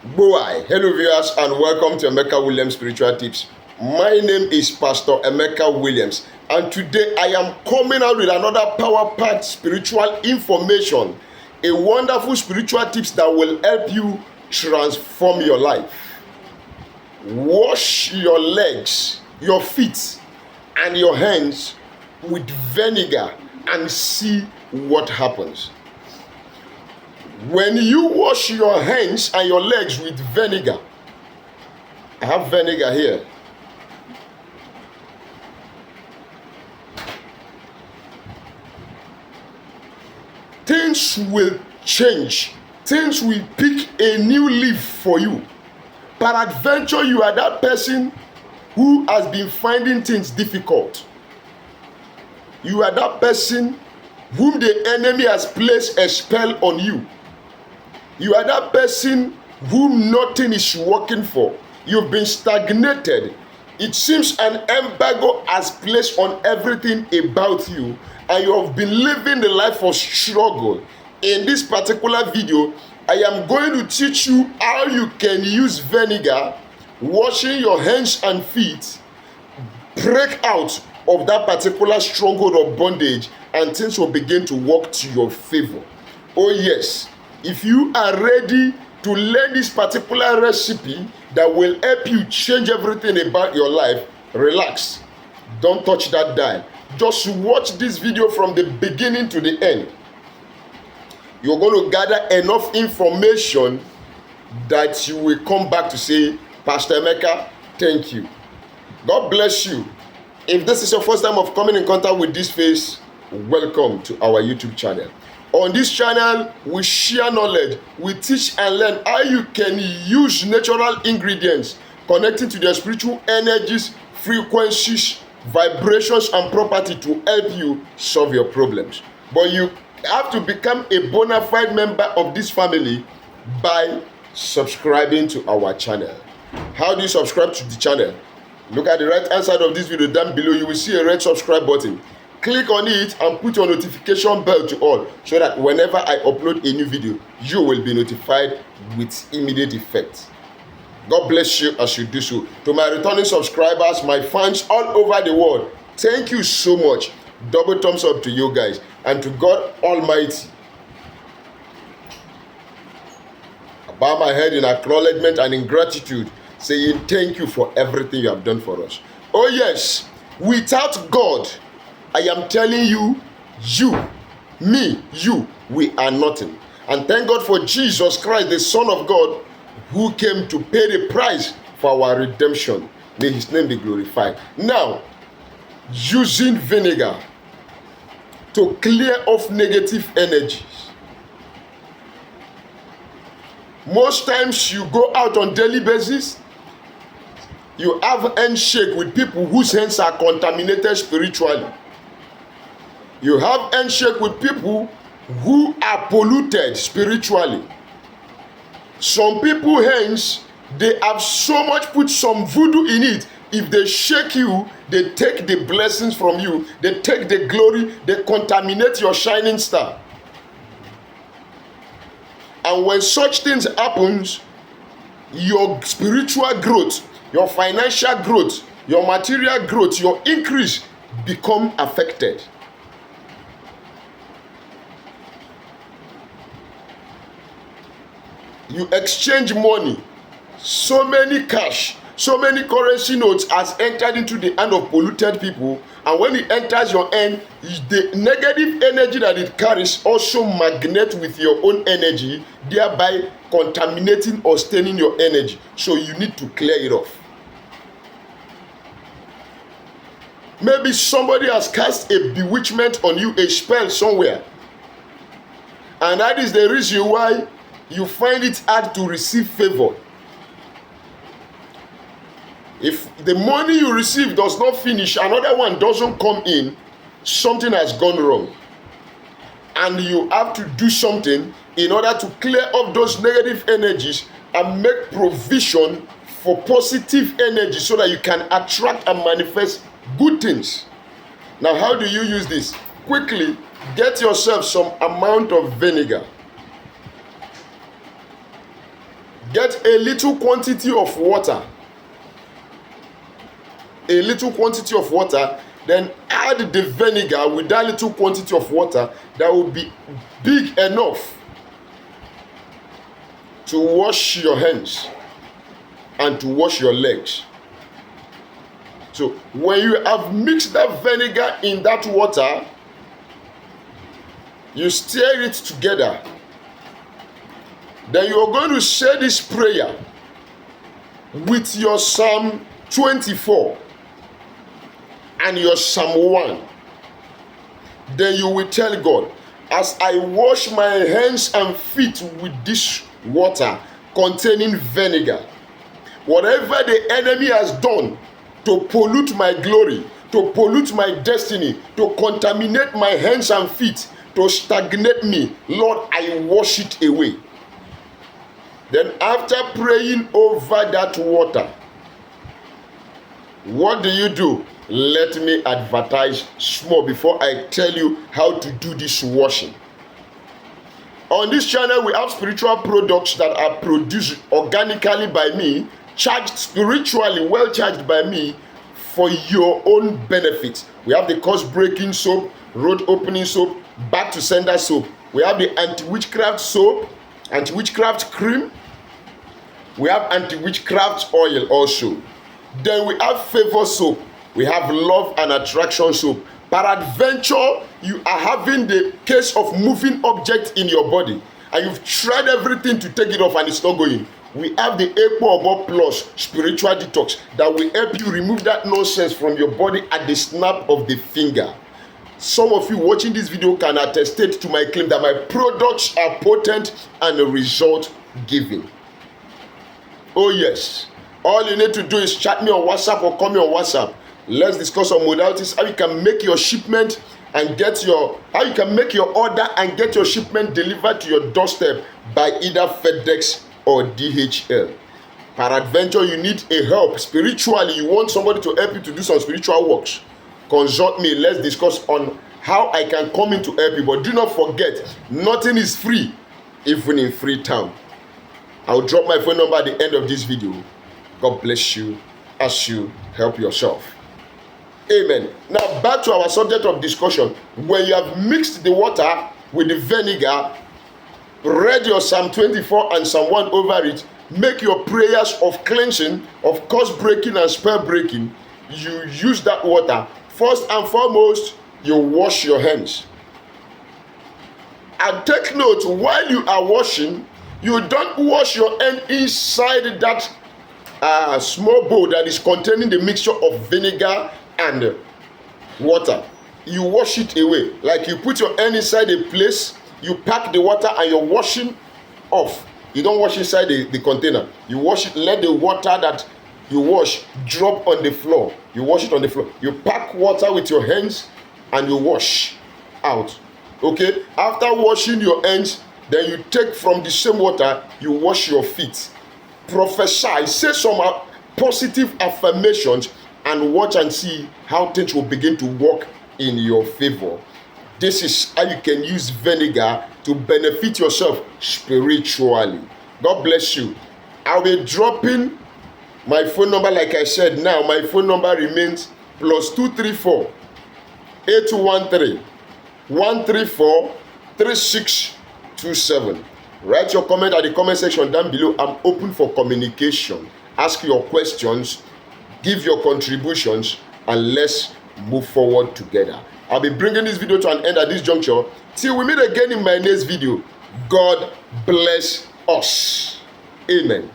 Boy, hello viewers and welcome to Emeka Williams Spiritual Tips. My name is Pastor Emeka Williams and today I am coming out with another power-packed spiritual information, a wonderful spiritual tips that will help you transform your life. Wash your legs, your feet and your hands with vinegar and see what happens. When you wash your hands and your legs with vinegar, I have vinegar here. Things will change. Things will pick a new leaf for you. Peradventure, you are that person who has been finding things difficult. You are that person whom the enemy has placed a spell on you. You are that person whom nothing is working for. You've been stagnated. It seems an embargo has placed on everything about you and you have been living the life of struggle. In this particular video, I am going to teach you how you can use vinegar, washing your hands and feet, break out of that particular stronghold of bondage, and things will begin to work to your favor. Oh yes. If you are ready to learn this particular recipe that will help you change everything about your life, relax. Don't touch that dial. Just watch this video from the beginning to the end. You're going to gather enough information that you will come back to say, Pastor Emeka, thank you. God bless you. If this is your first time of coming in contact with this face, welcome to our YouTube channel. On this channel, we share knowledge, we teach and learn how you can use natural ingredients connecting to their spiritual energies, frequencies, vibrations, and property to help you solve your problems. But you have to become a bona fide member of this family by subscribing to our channel. How do you subscribe to the channel? Look at the right hand side of this video down below. You will see a red subscribe button. Click on it and put your notification bell to all so that whenever I upload a new video, you will be notified with immediate effect. God bless you as you do so. To my returning subscribers, my fans all over the world, thank you so much. Double thumbs up to you guys. And to God Almighty, I bow my head in acknowledgement and in gratitude, saying thank you for everything you have done for us. Oh yes, without God, I am telling you, we are nothing. And thank God for Jesus Christ, the Son of God, who came to pay the price for our redemption. May his name be glorified. Now, using vinegar to clear off negative energies. Most times you go out on daily basis, you have handshake with people whose hands are contaminated spiritually. You have handshake with people who are polluted spiritually. Some people's hands, they have so much put some voodoo in it. If they shake you, they take the blessings from you. They take the glory. They contaminate your shining star. And when such things happens, your spiritual growth, your financial growth, your material growth, your increase become affected. You exchange money, so many cash, so many currency notes has entered into the hand of polluted people, and when it enters your hand, the negative energy that it carries also magnet with your own energy, thereby contaminating or staining your energy. So you need to clear it off. Maybe somebody has cast a bewitchment on you, a spell somewhere, and that is the reason why you find it hard to receive favor. If the money you receive does not finish, another one doesn't come in, something has gone wrong. And you have to do something in order to clear up those negative energies and make provision for positive energy so that you can attract and manifest good things. Now, how do you use this? Quickly, get yourself some amount of vinegar. Get a little quantity of water. A little quantity of water. Then add the vinegar with that little quantity of water that will be big enough to wash your hands and to wash your legs. So when you have mixed that vinegar in that water, you stir it together. Then you are going to say this prayer with your Psalm 24 and your Psalm 1. Then you will tell God, as I wash my hands and feet with this water containing vinegar, whatever the enemy has done to pollute my glory, to pollute my destiny, to contaminate my hands and feet, to stagnate me, Lord, I wash it away. Then after praying over that water, what do? Let me advertise small before I tell you how to do this washing. On this channel, we have spiritual products that are produced organically by me, charged spiritually, well charged by me for your own benefit. We have the curse breaking soap, road opening soap, back to sender soap. We have the anti-witchcraft soap, anti-witchcraft cream. We have anti-witchcraft oil also. Then we have favor soap. We have love and attraction soap. Peradventure, you are having the case of moving object in your body and you've tried everything to take it off and it's not going. We have the Ekpo Plus spiritual detox that will help you remove that nonsense from your body at the snap of the finger. Some of you watching this video can attest to my claim that my products are potent and result giving. Oh yes, all you need to do is chat me on WhatsApp or call me on WhatsApp. Let's discuss on modalities, how you can make your shipment and how you can make your order and get your shipment delivered to your doorstep by either FedEx or DHL. Peradventure, you need a help spiritually, you want somebody to help you to do some spiritual works, consult me. Let's discuss on how I can come in to help you. But do not forget, nothing is free, even in Freetown. I'll drop my phone number at the end of this video. God bless you as you help yourself. Amen. Now back to our subject of discussion. When you have mixed the water with the vinegar, read your Psalm 24 and Psalm 1 over it, make your prayers of cleansing, of curse breaking and spell breaking. You use that water. First and foremost, you wash your hands. And take note, while you are washing, you don't wash your hand inside that small bowl that is containing the mixture of vinegar and water. You wash it away. Like you put your hand inside a place, you pack the water and you're washing off. You don't wash inside the container. You wash it, let the water that you wash drop on the floor. You wash it on the floor. You pack water with your hands and you wash out. Okay? After washing your hands, then you take from the same water, you wash your feet. Prophesy, say some positive affirmations and watch and see how things will begin to work in your favor. This is how you can use vinegar to benefit yourself spiritually. God bless you. I'll be dropping my phone number like I said now. My phone number remains +234 8213 134 3627. Write your comment at the comment section down below. I'm open for communication. Ask your questions, give your contributions, and let's move forward together. I'll be bringing this video to an end at this juncture. Till we meet again in my next video. God bless us. Amen.